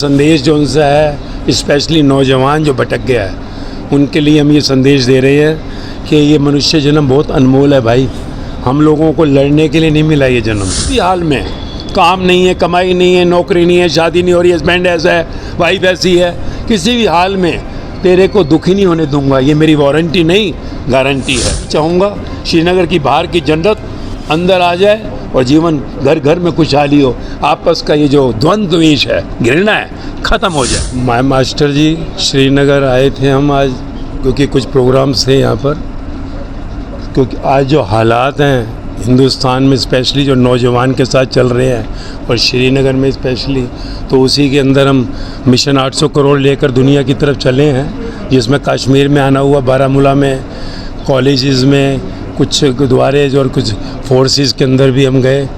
संदेश जो उनसे है, स्पेशली नौजवान जो भटक गया है उनके लिए हम ये संदेश दे रहे हैं कि ये मनुष्य जन्म बहुत अनमोल है भाई। हम लोगों को लड़ने के लिए नहीं मिला ये जन्म। किसी हाल में काम नहीं है, कमाई नहीं है, नौकरी नहीं है, शादी नहीं हो रही, हस्बैंड ऐसा है, वाइफ ऐसी है, किसी भी हाल में तेरे को दुखी नहीं होने दूंगा। ये मेरी वारंटी नहीं, गारंटी है। चाहूँगा श्रीनगर की बाहर की जन्नत अंदर आ जाए और जीवन घर घर में खुशहाली हो। आपस का ये जो द्वंद्व द्वेष है, घृणा है, ख़त्म हो जाए। मास्टर जी श्रीनगर आए थे हम आज, क्योंकि कुछ प्रोग्राम्स थे यहाँ पर। क्योंकि आज जो हालात हैं हिंदुस्तान में, स्पेशली जो नौजवान के साथ चल रहे हैं और श्रीनगर में स्पेशली, तो उसी के अंदर हम मिशन 800 करोड़ लेकर दुनिया की तरफ चले हैं, जिसमें कश्मीर में आना हुआ, बारामूला में, कॉलेजेस में, कुछ गुरुद्वारे और कुछ फोर्सेस के अंदर भी हम गए।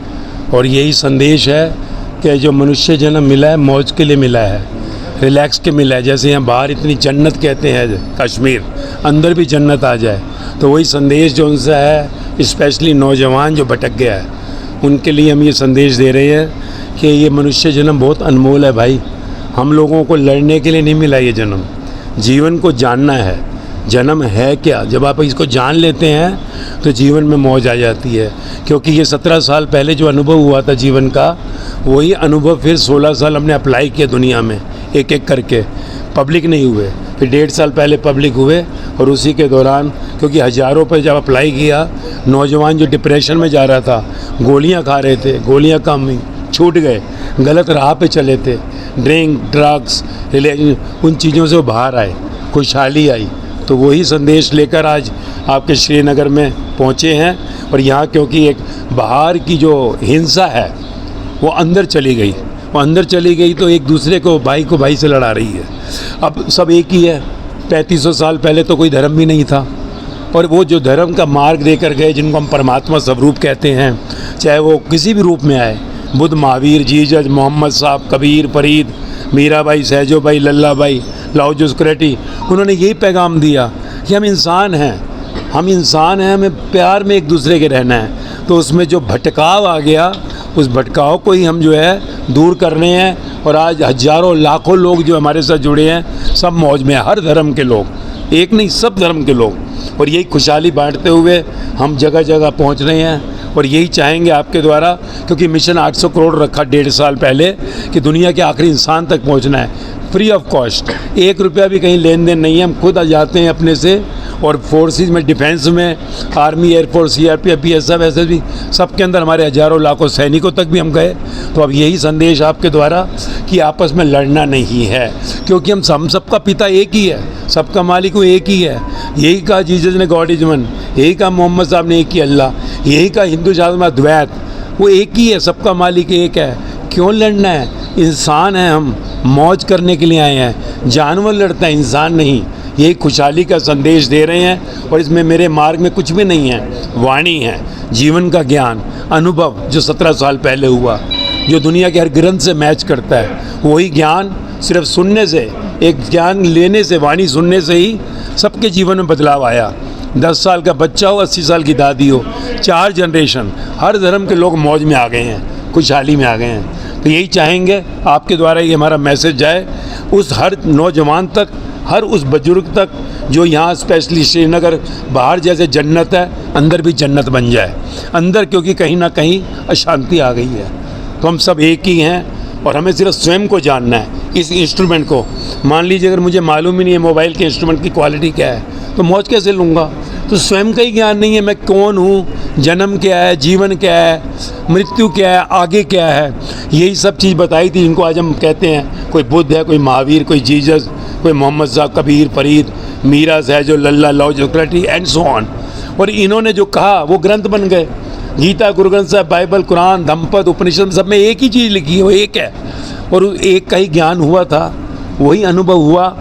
और यही संदेश है कि जो मनुष्य जन्म मिला है मौज के लिए मिला है, रिलैक्स के मिला है। जैसे यहाँ बाहर इतनी जन्नत कहते हैं कश्मीर, अंदर भी जन्नत आ जाए, तो वही संदेश जो उनसे है, स्पेशली नौजवान जो भटक गया है उनके लिए हम ये संदेश दे रहे हैं कि ये मनुष्य जन्म बहुत अनमोल है भाई। हम लोगों को लड़ने के लिए नहीं मिला ये जन्म, जीवन को जानना है। जन्म है क्या, जब आप इसको जान लेते हैं तो जीवन में मौज आ जाती है। क्योंकि ये 17 साल पहले जो अनुभव हुआ था जीवन का, वही अनुभव फिर 16 साल हमने अप्लाई किया दुनिया में, एक एक करके। पब्लिक नहीं हुए, फिर 1.5 साल पहले पब्लिक हुए, और उसी के दौरान क्योंकि हज़ारों पर जब अप्लाई किया, नौजवान जो डिप्रेशन में जा रहा था, गोलियां खा रहे थे, गोलियां कम हुई, छूट गए, गलत राह पे चले थे, ड्रिंक, ड्रग्स, रिलेशन, उन चीज़ों से वो बाहर आए, खुशहाली आई। तो वही संदेश लेकर आज आपके श्रीनगर में पहुँचे हैं। और यहाँ क्योंकि एक बाहर की जो हिंसा है वो अंदर चली गई, वो अंदर चली गई तो एक दूसरे को भाई से लड़ा रही है। अब सब एक ही है। 3500 साल पहले तो कोई धर्म भी नहीं था, और वो जो धर्म का मार्ग देकर गए, जिनको हम परमात्मा स्वरूप कहते हैं, चाहे वो किसी भी रूप में आए, बुद्ध, महावीर, जीसस, मोहम्मद साहब, कबीर, फरीद, मीराबाई, सहजो भाई, लल्ला भाई, लाओ सोक्रेटिस, उन्होंने यही पैगाम दिया कि हम इंसान हैं, हमें प्यार में एक दूसरे के रहना है। तो उसमें जो भटकाव आ गया, उस भटकाव को ही हम जो है दूर कर रहे हैं। और आज हज़ारों लाखों लोग जो हमारे साथ जुड़े हैं, सब मौज में, हर धर्म के लोग, एक नहीं सब धर्म के लोग। और यही खुशहाली बांटते हुए हम जगह जगह पहुंच रहे हैं। और यही चाहेंगे आपके द्वारा, क्योंकि मिशन 800 करोड़ रखा 1.5 साल पहले कि दुनिया के आखिरी इंसान तक पहुंचना है, फ्री ऑफ कॉस्ट। 1 रुपया भी कहीं लेन देन नहीं है, हम खुद आ जाते हैं अपने से। और फोर्सेस में, डिफेंस में, army, air force, CRPF, BSF, SSB, सब के अंदर हमारे हज़ारों लाखों सैनिकों तक भी हम गए। तो अब यही संदेश आपके द्वारा कि आपस में लड़ना नहीं है, क्योंकि हम सबका पिता एक ही है, सबका मालिक वो एक ही है। यही कहा जीसस ने, गॉड इज वन। यही कहा मोहम्मद साहब ने, एक ही अल्लाह। यही कहा हिंदू शास्त्र में, अद्वैत, वो एक ही है, सबका मालिक एक है। क्यों लड़ना है? इंसान है हम, मौज करने के लिए आए हैं। जानवर लड़ता है, इंसान नहीं। यही खुशहाली का संदेश दे रहे हैं। और इसमें मेरे मार्ग में कुछ भी नहीं है, वाणी है, जीवन का ज्ञान, अनुभव जो 17 साल पहले हुआ, जो दुनिया के हर ग्रंथ से मैच करता है। वही ज्ञान सिर्फ सुनने से, एक ज्ञान लेने से, वाणी सुनने से ही सबके जीवन में बदलाव आया। 10 साल का बच्चा हो, 80 साल की दादी हो, 4 जनरेशन, हर धर्म के लोग मौज में आ गए हैं, खुशहाली में आ गए हैं। तो यही चाहेंगे आपके द्वारा ये हमारा मैसेज जाए उस हर नौजवान तक, हर उस बुजुर्ग तक जो यहाँ स्पेशली श्रीनगर बाहर जैसे जन्नत है, अंदर भी जन्नत बन जाए। अंदर क्योंकि कहीं ना कहीं अशांति आ गई है। तो हम सब एक ही हैं, और हमें सिर्फ स्वयं को जानना है, इस इंस्ट्रूमेंट को। मान लीजिए अगर मुझे मालूम ही नहीं है मोबाइल के इंस्ट्रूमेंट की क्वालिटी क्या है, तो मौज कैसे लूँगा? तो स्वयं का ही ज्ञान नहीं है, मैं कौन हूँ, जन्म क्या है, जीवन क्या है, मृत्यु क्या है, आगे क्या है, यही सब चीज़ बताई थी, जिनको आज हम कहते हैं कोई बुद्ध है, कोई महावीर, कोई जीसस, कोई मोहम्मद साहब, कबीर, फरीद, मीरा, सहजो, लल्ला, लाओ सोक्रेटिस एंड सो ऑन। और इन्होंने जो कहा वो ग्रंथ बन गए। गीता, गुरु ग्रंथ साहब, बाइबल, कुरान, धम्मपद, उपनिषद, सब में एक ही चीज़ लिखी है, वो एक है। और एक का ही ज्ञान हुआ था, वही अनुभव हुआ।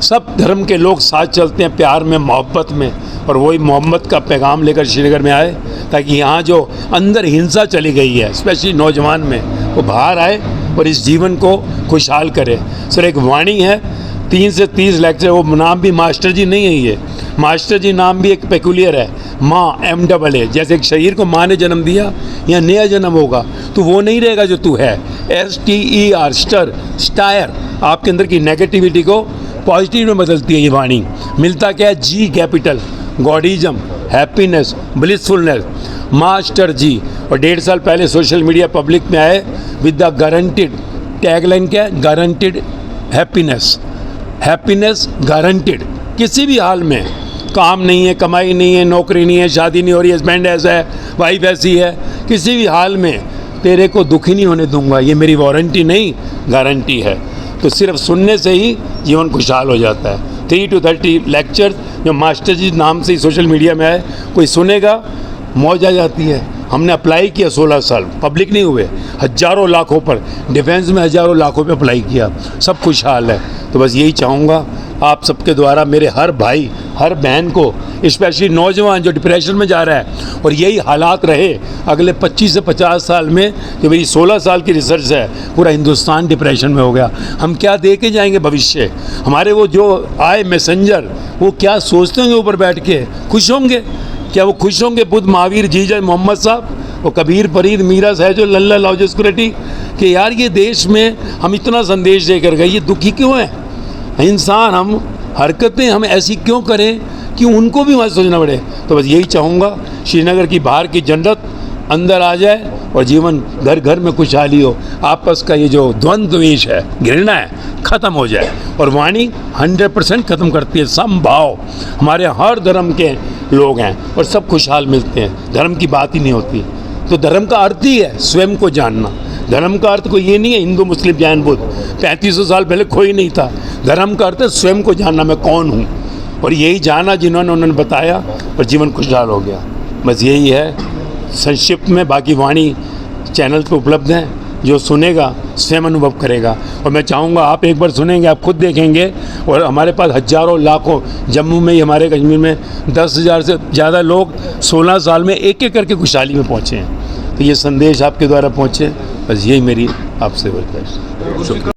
सब धर्म के लोग साथ चलते हैं, प्यार में, मोहब्बत में। और वही मोहम्मद का पैगाम लेकर श्रीनगर में आए, ताकि यहाँ जो अंदर हिंसा चली गई है, स्पेशली नौजवान में, वो बाहर आए और इस जीवन को खुशहाल करे। सर एक वाणी है, 3 से 30 लेक्चर, वो नाम भी मास्टर जी नहीं है, ये मास्टर जी नाम भी एक पेकुलियर है, माँ, MAA। जैसे एक शरीर को माँ ने जन्म दिया, या नया जन्म होगा तो वो नहीं रहेगा जो तू है, STER स्टायर आपके अंदर की नेगेटिविटी को पॉजिटिव में बदलती है ये वाणी। मिलता क्या है? G capital, godism, happiness, blissfulness, master ji. और 1.5 साल पहले सोशल मीडिया पब्लिक में आए विद द गारंटेड, टैगलाइन क्या है? Guaranteed happiness, happiness guaranteed. किसी भी हाल में, काम नहीं है, कमाई नहीं है, नौकरी नहीं है, शादी नहीं हो रही, हस्बैंड ऐसा है, वाइफ ऐसी है, किसी भी हाल में तेरे को दुखी नहीं होने दूंगा, ये मेरी वारंटी नहीं गारंटी है। तो सिर्फ सुनने से ही जीवन खुशहाल हो जाता है। 3 to 30 लेक्चर जो मास्टर जी नाम से ही सोशल मीडिया में आए, कोई सुनेगा मौज आ जाती है। हमने अप्लाई किया 16 साल, पब्लिक नहीं हुए, हज़ारों लाखों पर, डिफेंस में हज़ारों लाखों पे अप्लाई किया, सब खुशहाल है। तो बस यही चाहूँगा आप सबके द्वारा, मेरे हर भाई हर बहन को, स्पेशली नौजवान जो डिप्रेशन में जा रहा है, और यही हालात रहे अगले 25 से 50 साल में, जो मेरी 16 साल की रिसर्च है, पूरा हिंदुस्तान डिप्रेशन में हो गया। हम क्या दे के जाएंगे भविष्य? हमारे वो जो आए मैसेंजर, वो क्या सोचते होंगे ऊपर बैठ के? खुश होंगे क्या? वो खुश होंगे बुद्ध, महावीर, जीजा, मोहम्मद साहब, वो कबीर, फरीद, मीरा, सहजो, लल्ला, लौज, सिक्योरिटी, कि यार ये देश में हम इतना संदेश देकर गए, ये दुखी क्यों है इंसान? हम हरकतें हम ऐसी क्यों करें कि उनको भी वहाँ सोचना पड़े? तो बस यही चाहूँगा, श्रीनगर की बाहर की जन्नत अंदर आ जाए और जीवन घर घर में खुशहाली हो। आपस का ये जो द्वंद्व द्वेष है, घृणा है, ख़त्म हो जाए। और वाणी 100% ख़त्म करती है समभाव। हमारे हर धर्म के लोग हैं और सब खुशहाल मिलते हैं, धर्म की बात ही नहीं होती। तो धर्म का अर्थ ही है स्वयं को जानना। धर्म का अर्थ कोई ये नहीं है हिंदू, मुस्लिम, जैन, बुद्ध, 3500 साल पहले कोई नहीं था। धर्म का अर्थ है स्वयं को जानना, मैं कौन हूँ, और यही जाना जिन्होंने उन्होंने बताया और जीवन खुशहाल हो गया। बस यही है संक्षिप्त में। बाकी वाणी चैनल पे उपलब्ध हैं, जो सुनेगा स्वयं अनुभव करेगा। और मैं चाहूँगा आप एक बार सुनेंगे, आप खुद देखेंगे। और हमारे पास हज़ारों लाखों, जम्मू में ही, हमारे कश्मीर में 10,000 से ज़्यादा लोग 16 साल में एक एक करके खुशहाली में पहुँचे हैं। तो ये संदेश आपके द्वारा पहुँचे, बस यही मेरी आपसे रिक्वेस्ट।